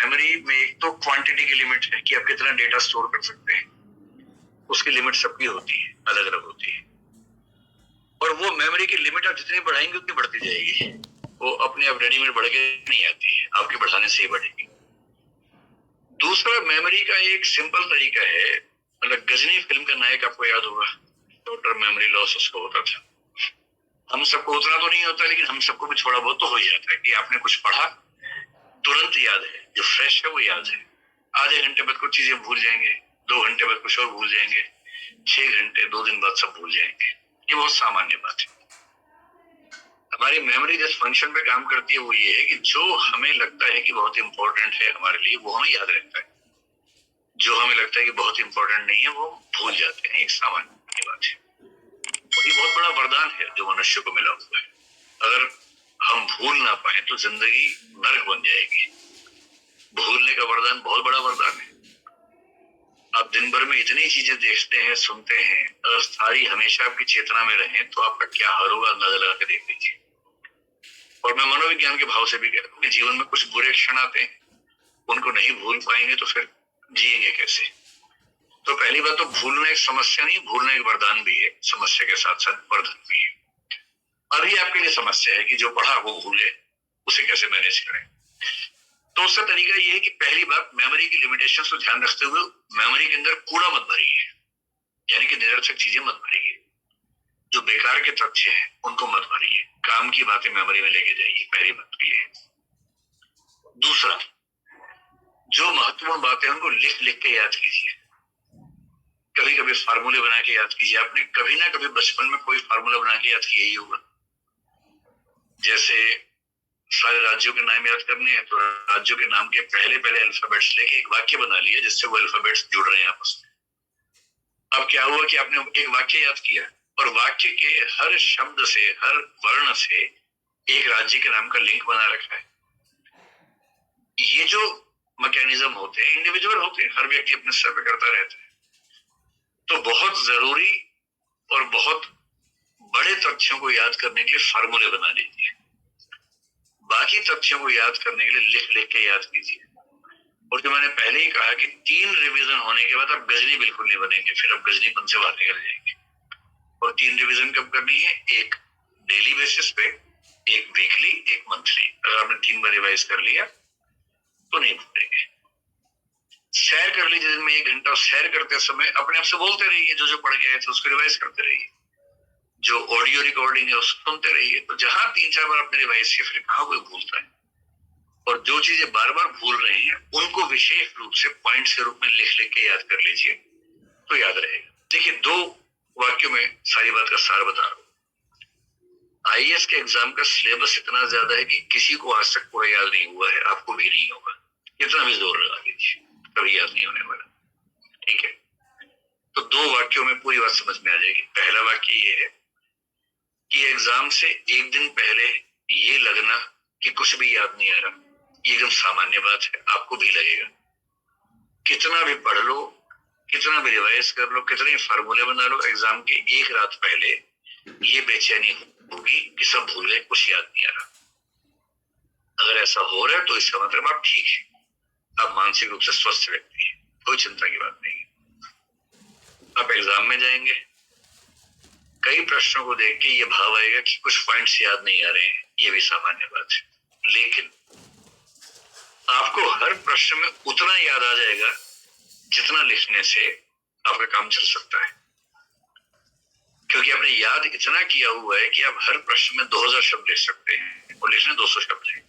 Memory में एक तो क्वांटिटी की लिमिट है कि आप कितना डेटा स्टोर कर सकते हैं, उसकी लिमिट सबकी होती है, अलग अलग होती है। और वो मेमोरी की लिमिट आप जितनी बढ़ाएंगे उतनी बढ़ती जाएगी, वो अपने आप रेडीमेड बढ़ के नहीं आती है, आपके बढ़ाने से ही बढ़ेगी। दूसरा, मेमोरी का एक सिंपल तरीका है, मतलब गजनी फिल्म का नायक आपको याद होगा, टोटल मेमोरी लॉस उसको होता था। हम सबको उतना तो नहीं होता, लेकिन हम सबको भी थोड़ा बहुत तो हो ही जाता है कि आपने कुछ पढ़ा, तुरंत याद है, जो फ्रेश है वो याद है। आधे घंटे बाद कुछ चीजें भूल जाएंगे, 2 घंटे बाद कुछ और भूल जाएंगे, 6 घंटे 2 दिन बाद सब भूल जाएंगे। ये बहुत सामान्य बात है। हमारी मेमोरी जिस फंक्शन पे काम करती है वो ये है कि जो हमें लगता है कि बहुत इंपॉर्टेंट है हमारे लिए, वो हमें याद रहता है। जो हमें लगता है कि बहुत इंपॉर्टेंट नहीं है, वो भूल जाते हैं। एक सामान्य बात है, और ये बहुत बड़ा वरदान है जो मनुष्य को मिला हुआ है। अगर हम भूल ना पाए तो जिंदगी नरक बन जाएगी। भूलने का वरदान बहुत बड़ा वरदान है। आप दिन भर में इतनी चीजें देखते हैं, सुनते हैं, अगर सारी हमेशा आपकी चेतना में रहे तो आपका क्या हाल होगा, अंदाजा लगा के देख लीजिए। और मैं मनोविज्ञान के भाव से भी कहता हूँ कि जीवन में कुछ बुरे क्षण आते हैं, उनको नहीं भूल पाएंगे तो फिर जिएंगे कैसे। तो पहली बात तो भूलना एक समस्या नहीं, भूलना एक वरदान भी है, समस्या के साथ साथ वरदान भी है। अभी आपके लिए समस्या है कि जो पढ़ा वो भूल गए, उसे कैसे मैनेज करें। तो उसका तरीका ये है कि पहली बात, मेमोरी की लिमिटेशन को ध्यान रखते हुए मेमोरी के अंदर कूड़ा मत भरिए, यानी कि निरर्थक चीजें मत भरिए। जो बेकार के तथ्य हैं उनको मत भरिए, काम की बातें मेमोरी में लेके जाइए, पहली बात तो ये है। दूसरा, जो महत्वपूर्ण बातें हैं उनको लिख लिख के याद कीजिए। कभी कभी फार्मूले बना के याद कीजिए। आपने कभी ना कभी बचपन में कोई फार्मूला बना के याद किया ही होगा। जैसे सारे राज्यों के नाम याद करने हैं तो राज्यों के नाम के पहले पहले अल्फाबेट्स लेके एक वाक्य बना लिया जिससे वो अल्फाबेट्स जुड़ रहे हैं आपस में। अब क्या हुआ कि आपने एक वाक्य याद किया और वाक्य के हर शब्द से, हर वर्ण से एक राज्य के नाम का लिंक बना रखा है। ये जो मैकेनिज्म होते हैं इंडिविजुअल होते हैं, हर व्यक्ति अपने स्तर पे करता रहता है। तो बहुत जरूरी और बहुत बड़े तथ्यों को याद करने के लिए फार्मूले बना लीजिए। बाकी तथ्यों को याद करने के लिए लिख लिख के याद कीजिए। और जो मैंने पहले ही कहा कि 3 रिवीजन होने के बाद आप गजनी बिल्कुल नहीं बनेंगे, फिर आप गजनीपन से बाहर निकल जाएंगे। और 3 रिवीजन कब करनी है? एक डेली बेसिस पे, एक वीकली, एक मंथली। अगर आपने 3 बार रिवाइज कर लिया तो नहीं भूलेंगे। सैर कर लीजिए दिन में 1 घंटा, सैर करते समय अपने आप से बोलते रहिए, जो जो पढ़ गए थे उसको रिवाइज करते रहिए। जो ऑडियो रिकॉर्डिंग है उसको सुनते रहिए। तो जहां 3-4 बार आपने रिवाइज किया, फिर कहाँ कोई भूलता है। और जो चीजें बार बार भूल रहे हैं उनको विशेष रूप से पॉइंट्स के रूप में लिख लिख के याद कर लीजिए, तो याद रहेगा। देखिए, 2 वाक्यों में सारी बात का सार बता रहा हूं। आईएएस के एग्जाम का सिलेबस इतना ज्यादा है कि किसी को आज तक पूरा याद नहीं हुआ है, आपको भी नहीं होगा। इतना भी जोर लगा लीजिए, कभी याद नहीं होने वाला। ठीक है, तो 2 वाक्यों में पूरी बात समझ में आ जाएगी। पहला वाक्य ये है कि एग्जाम से 1 दिन पहले ये लगना कि कुछ भी याद नहीं आ रहा, ये एकदम सामान्य बात है, आपको भी लगेगा। कितना भी पढ़ लो, कितना भी रिवाइज कर लो, कितने फार्मूले बना लो, एग्जाम की 1 रात पहले ये बेचैनी होगी कि सब भूल गए, कुछ याद नहीं आ रहा। अगर ऐसा हो रहा है तो इसका मतलब आप ठीक है, आप मानसिक रूप से स्वस्थ व्यक्ति है, कोई चिंता की बात नहीं है। आप एग्जाम में जाएंगे, कई प्रश्नों को देख के ये भाव आएगा कि कुछ पॉइंट्स याद नहीं आ रहे हैं, ये भी सामान्य बात है। लेकिन आपको हर प्रश्न में उतना याद आ जाएगा जितना लिखने से आपका काम चल सकता है, क्योंकि आपने याद इतना किया हुआ है कि आप हर प्रश्न में 2000 शब्द लिख सकते हैं और लिखने 200 शब्द हैं।